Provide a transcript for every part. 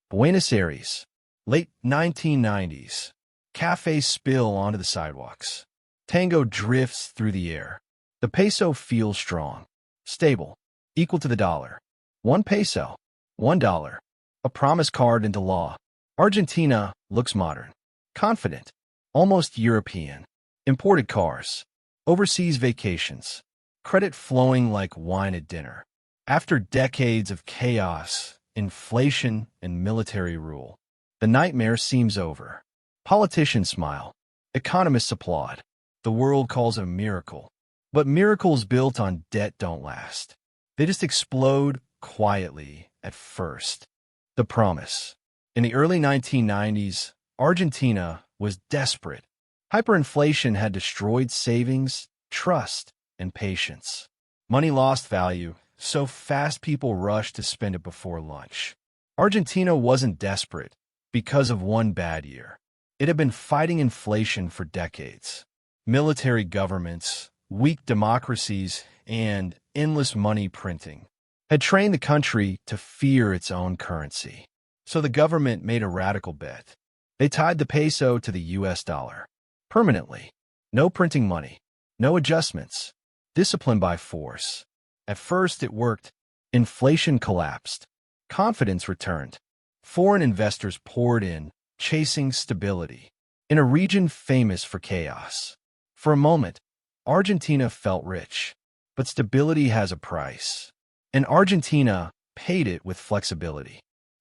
Buenos Aires, late 1990s. Cafés spill onto the sidewalks. Tango drifts through the air. The peso feels strong, stable, equal to the dollar. 1 peso, $1. A promise carved into law. Argentina looks modern, confident, almost European. Imported cars, overseas vacations, credit flowing like wine at dinner. After decades of chaos, inflation, and military rule, the nightmare seems over. Politicians smile. Economists applaud. The world calls it a miracle. But miracles built on debt don't last. They just explode quietly at first. The promise. In the early 1990s, Argentina was desperate. Hyperinflation had destroyed savings, trust, and patience. Money lost value, so fast people rushed to spend it before lunch. Argentina wasn't desperate because of one bad year. It had been fighting inflation for decades. Military governments, weak democracies, and endless money printing had trained the country to fear its own currency. So the government made a radical bet. They tied the peso to the US dollar. Permanently. No printing money. No adjustments. Discipline by force. At first it worked. Inflation collapsed. Confidence returned. Foreign investors poured in, chasing stability. In a region famous for chaos. For a moment, Argentina felt rich. But stability has a price. And Argentina paid it with flexibility.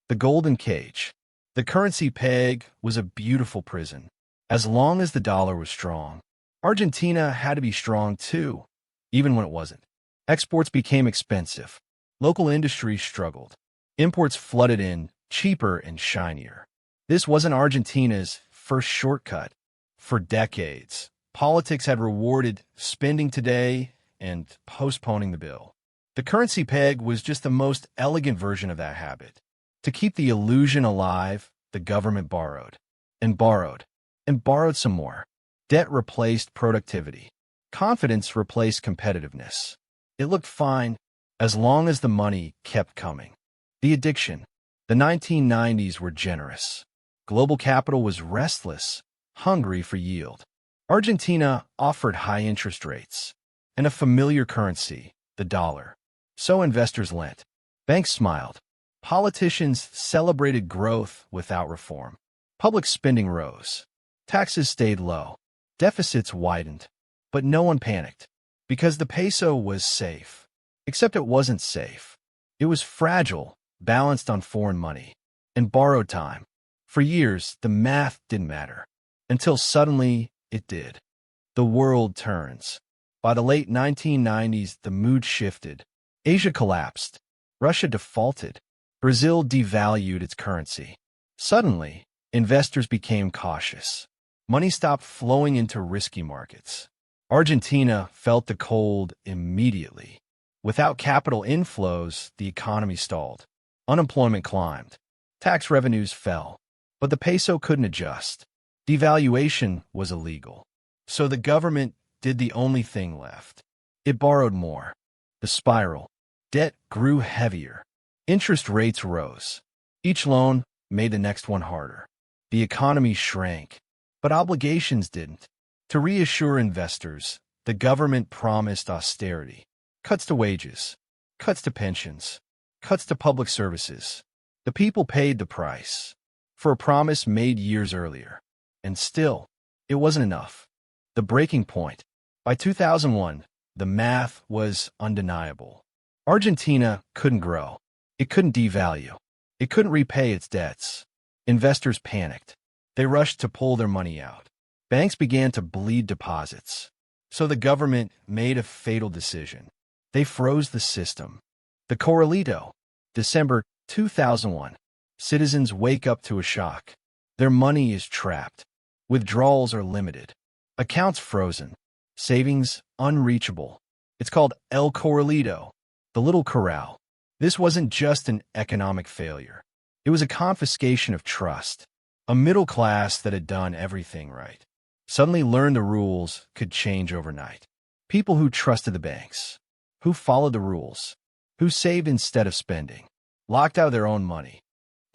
The golden cage. The currency peg was a beautiful prison. As long as the dollar was strong, Argentina had to be strong too, even when it wasn't. Exports became expensive. Local industries struggled. Imports flooded in, cheaper and shinier. This wasn't Argentina's first shortcut. For decades, politics had rewarded spending today and postponing the bill. The currency peg was just the most elegant version of that habit. To keep the illusion alive, the government borrowed, and borrowed, and borrowed some more. Debt replaced productivity. Confidence replaced competitiveness. It looked fine as long as the money kept coming. The addiction. The 1990s were generous. Global capital was restless, hungry for yield. Argentina offered high interest rates and a familiar currency, the dollar. So investors lent. Banks smiled. Politicians celebrated growth without reform. Public spending rose. Taxes stayed low. Deficits widened. But no one panicked. Because the peso was safe. Except it wasn't safe. It was fragile, balanced on foreign money, and borrowed time. For years, the math didn't matter. Until suddenly, it did. The world turns. By the late 1990s, the mood shifted. Asia collapsed. Russia defaulted. Brazil devalued its currency. Suddenly, investors became cautious. Money stopped flowing into risky markets. Argentina felt the cold immediately. Without capital inflows, the economy stalled. Unemployment climbed. Tax revenues fell. But the peso couldn't adjust. Devaluation was illegal. So the government did the only thing left. It borrowed more. The spiral. Debt grew heavier. Interest rates rose. Each loan made the next one harder. The economy shrank, but obligations didn't. To reassure investors, the government promised austerity. Cuts to wages, cuts to pensions, cuts to public services. The people paid the price for a promise made years earlier. And still, it wasn't enough. The breaking point. By 2001, the math was undeniable. Argentina couldn't grow. It couldn't devalue. It couldn't repay its debts. Investors panicked. They rushed to pull their money out. Banks began to bleed deposits. So the government made a fatal decision. They froze the system. The Corralito. December 2001. Citizens wake up to a shock. Their money is trapped. Withdrawals are limited. Accounts frozen. Savings unreachable. It's called El Corralito, the Little Corral. This wasn't just an economic failure. It was a confiscation of trust. A middle class that had done everything right suddenly learned the rules could change overnight. People who trusted the banks, who followed the rules, who saved instead of spending, locked out their own money.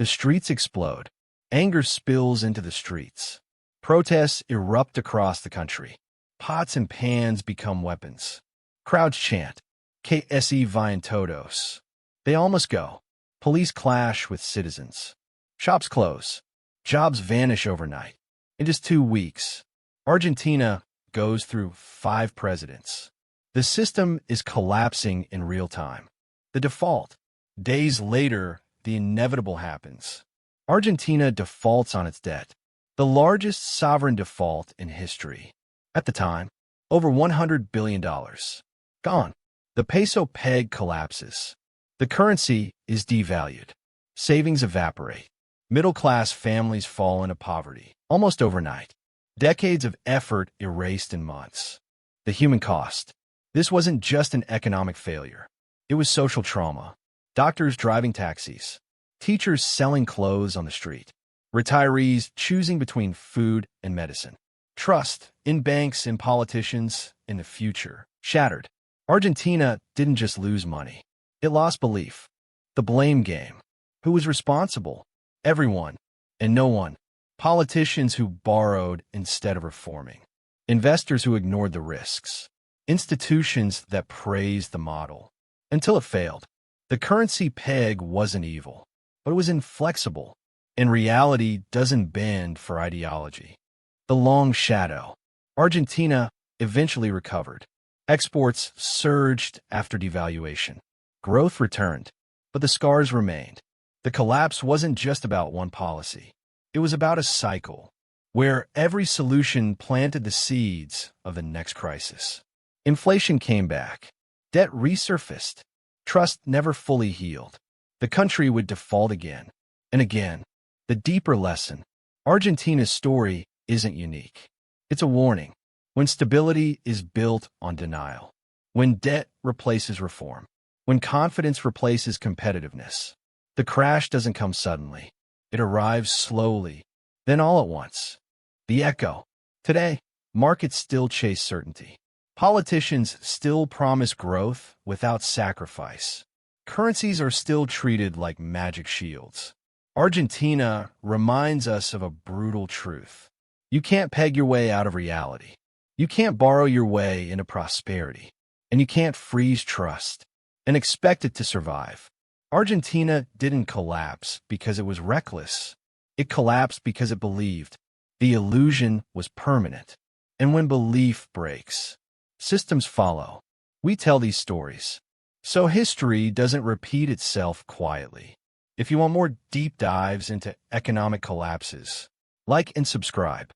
The streets explode. Anger spills into the streets. Protests erupt across the country. Pots and pans become weapons. Crowds chant, "KSE vayan todos." They all must go. Police clash with citizens. Shops close. Jobs vanish overnight. In just 2 weeks, Argentina goes through 5 presidents. The system is collapsing in real time. The default. Days later, the inevitable happens. Argentina defaults on its debt, the largest sovereign default in history. At the time, over $100 billion. Gone. The peso peg collapses. The currency is devalued. Savings evaporate. Middle-class families fall into poverty, almost overnight. Decades of effort erased in months. The human cost. This wasn't just an economic failure. It was social trauma. Doctors driving taxis. Teachers selling clothes on the street. Retirees choosing between food and medicine. Trust in banks, in politicians, in the future. Shattered. Argentina didn't just lose money. It lost belief. The blame game. Who was responsible? Everyone and no one. Politicians who borrowed instead of reforming. Investors who ignored the risks. Institutions that praised the model. Until it failed. The currency peg wasn't evil, but it was inflexible. And reality doesn't bend for ideology. The long shadow. Argentina eventually recovered. Exports surged after devaluation. Growth returned, but the scars remained. The collapse wasn't just about one policy. It was about a cycle, where every solution planted the seeds of the next crisis. Inflation came back. Debt resurfaced. Trust never fully healed. The country would default again and again. The deeper lesson. Argentina's story isn't unique. It's a warning. When stability is built on denial. When debt replaces reform. When confidence replaces competitiveness. The crash doesn't come suddenly. It arrives slowly, then all at once. The echo. Today, markets still chase certainty. Politicians still promise growth without sacrifice. Currencies are still treated like magic shields. Argentina reminds us of a brutal truth. You can't peg your way out of reality. You can't borrow your way into prosperity. And you can't freeze trust and expect it to survive. Argentina didn't collapse because it was reckless. It collapsed because it believed. The illusion was permanent. And when belief breaks, systems follow. We tell these stories, so history doesn't repeat itself quietly. If you want more deep dives into economic collapses, like and subscribe.